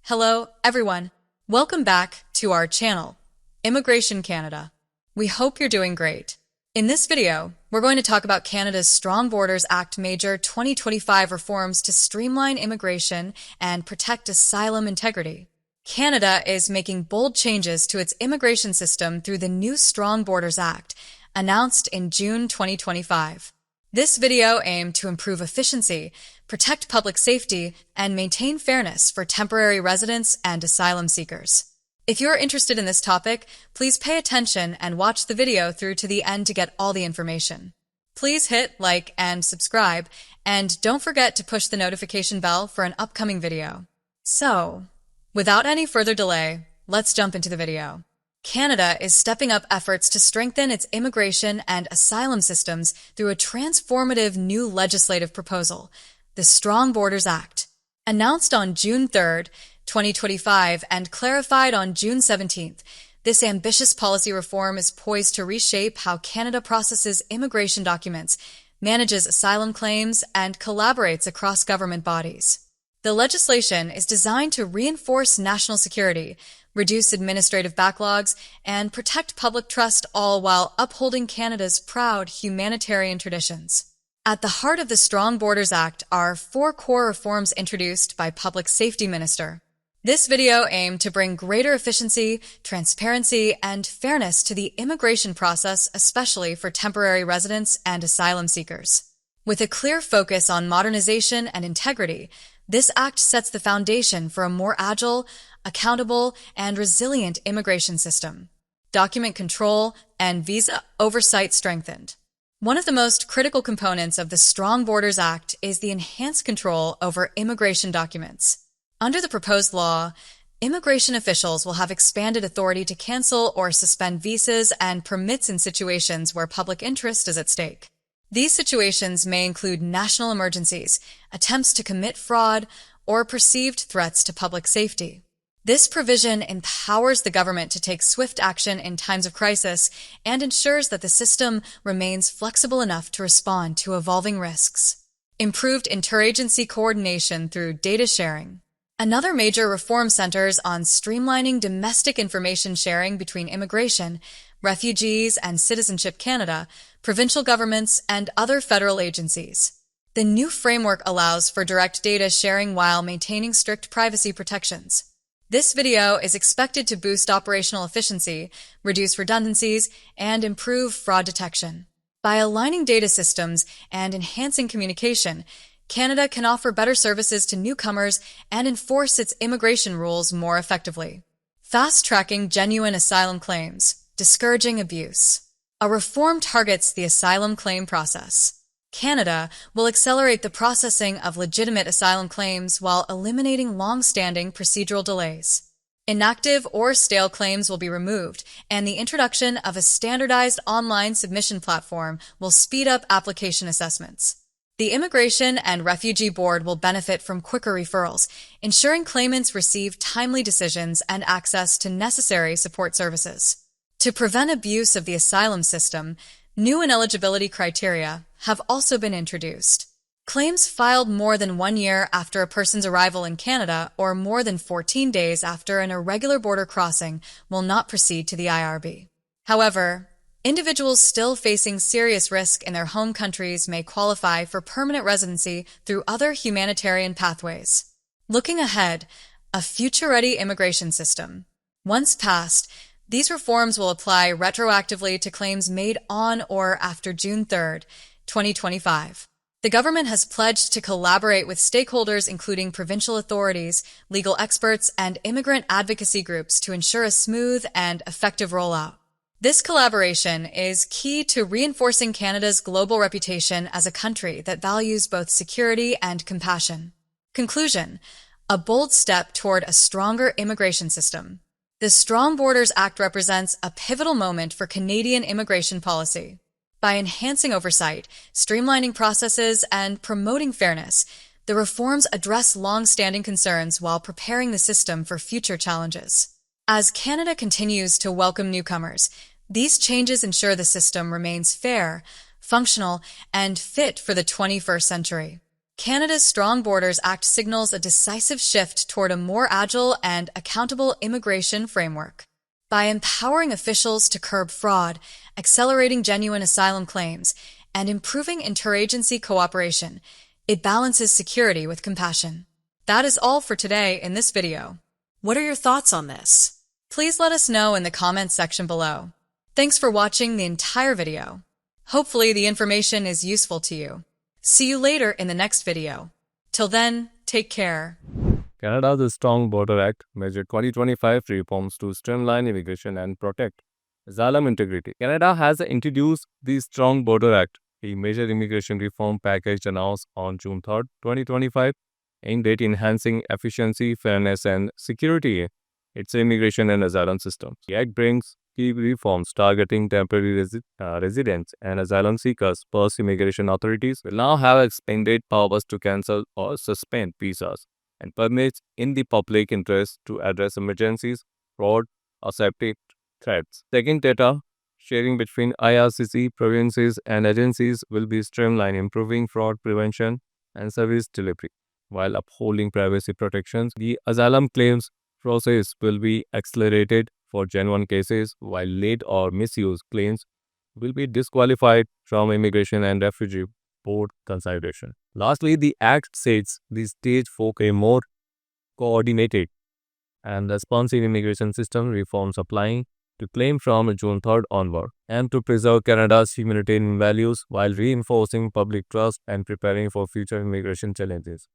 Hello, everyone. Welcome back to our channel, Immigration Canada. We hope you're doing great. In this video, we're going to talk about Canada's Strong Borders Act Major 2025 reforms to streamline immigration and protect asylum integrity. Canada is making bold changes to its immigration system through the new Strong Borders Act, announced in June 2025. This video aimed to improve efficiency, protect public safety, and maintain fairness for temporary residents and asylum seekers. If you're interested in this topic, please pay attention and watch the video through to the end to get all the information. Please hit like and subscribe, and don't forget to push the notification bell for an upcoming video. So, without any further delay, let's jump into the video. Canada is stepping up efforts to strengthen its immigration and asylum systems through a transformative new legislative proposal, the Strong Borders Act. Announced on June 3, 2025, and clarified on June 17, this ambitious policy reform is poised to reshape how Canada processes immigration documents, manages asylum claims, and collaborates across government bodies. The legislation is designed to reinforce national security, reduce administrative backlogs, and protect public trust, all while upholding Canada's proud humanitarian traditions. At the heart of the Strong Borders Act are 4 core reforms introduced by Public Safety Minister. This video aimed to bring greater efficiency, transparency, and fairness to the immigration process, especially for temporary residents and asylum seekers. With a clear focus on modernization and integrity, this act sets the foundation for a more agile, accountable, and resilient immigration system. Document control and visa oversight strengthened. One of the most critical components of the Strong Borders Act is the enhanced control over immigration documents. Under the proposed law, immigration officials will have expanded authority to cancel or suspend visas and permits in situations where public interest is at stake. These situations may include national emergencies, attempts to commit fraud, or perceived threats to public safety. This provision empowers the government to take swift action in times of crisis and ensures that the system remains flexible enough to respond to evolving risks. Improved interagency coordination through data sharing. Another major reform centers on streamlining domestic information sharing between immigration, refugees and Citizenship Canada, provincial governments, and other federal agencies. The new framework allows for direct data sharing while maintaining strict privacy protections. This video is expected to boost operational efficiency, reduce redundancies, and improve fraud detection. By aligning data systems and enhancing communication, Canada can offer better services to newcomers and enforce its immigration rules more effectively. Fast-tracking genuine asylum claims, discouraging abuse. A reform targets the asylum claim process. Canada will accelerate the processing of legitimate asylum claims while eliminating long-standing procedural delays. Inactive or stale claims will be removed, and the introduction of a standardized online submission platform will speed up application assessments. The Immigration and Refugee Board will benefit from quicker referrals, ensuring claimants receive timely decisions and access to necessary support services. To prevent abuse of the asylum system, new ineligibility criteria have also been introduced. Claims filed more than 1 year after a person's arrival in Canada or more than 14 days after an irregular border crossing will not proceed to the IRB. However, individuals still facing serious risk in their home countries may qualify for permanent residency through other humanitarian pathways. Looking ahead, a future-ready immigration system. Once passed, these reforms will apply retroactively to claims made on or after June 3, 2025. The government has pledged to collaborate with stakeholders including provincial authorities, legal experts, and immigrant advocacy groups to ensure a smooth and effective rollout. This collaboration is key to reinforcing Canada's global reputation as a country that values both security and compassion. Conclusion: a bold step toward a stronger immigration system. The Strong Borders Act represents a pivotal moment for Canadian immigration policy. By enhancing oversight, streamlining processes, and promoting fairness, the reforms address long-standing concerns while preparing the system for future challenges. As Canada continues to welcome newcomers, these changes ensure the system remains fair, functional, and fit for the 21st century. Canada's Strong Borders Act signals a decisive shift toward a more agile and accountable immigration framework. By empowering officials to curb fraud, accelerating genuine asylum claims, and improving interagency cooperation, it balances security with compassion. That is all for today in this video. What are your thoughts on this? Please let us know in the comments section below. Thanks for watching the entire video. Hopefully the information is useful to you. See you later in the next video. Till then, take care. Canada's Strong Border Act measured 2025 reforms to streamline immigration and protect asylum integrity. Canada has introduced the Strong Border Act, a major immigration reform package announced on June 3, 2025, aimed at enhancing efficiency, fairness, and security in its immigration and asylum systems. The Act brings key reforms targeting temporary residents and asylum seekers. First, immigration authorities will now have expanded powers to cancel or suspend visas and permits in the public interest to address emergencies, fraud, or safety threats. Second, data sharing between IRCC, provinces, and agencies will be streamlined, improving fraud prevention and service delivery. While upholding privacy protections, the asylum claims process will be accelerated for genuine cases, while late or misused claims will be disqualified from immigration and refugee board consideration. Lastly, the Act sets the stage for a more coordinated and responsive immigration system reforms applying to claim from June 3rd onward, and to preserve Canada's humanitarian values while reinforcing public trust and preparing for future immigration challenges.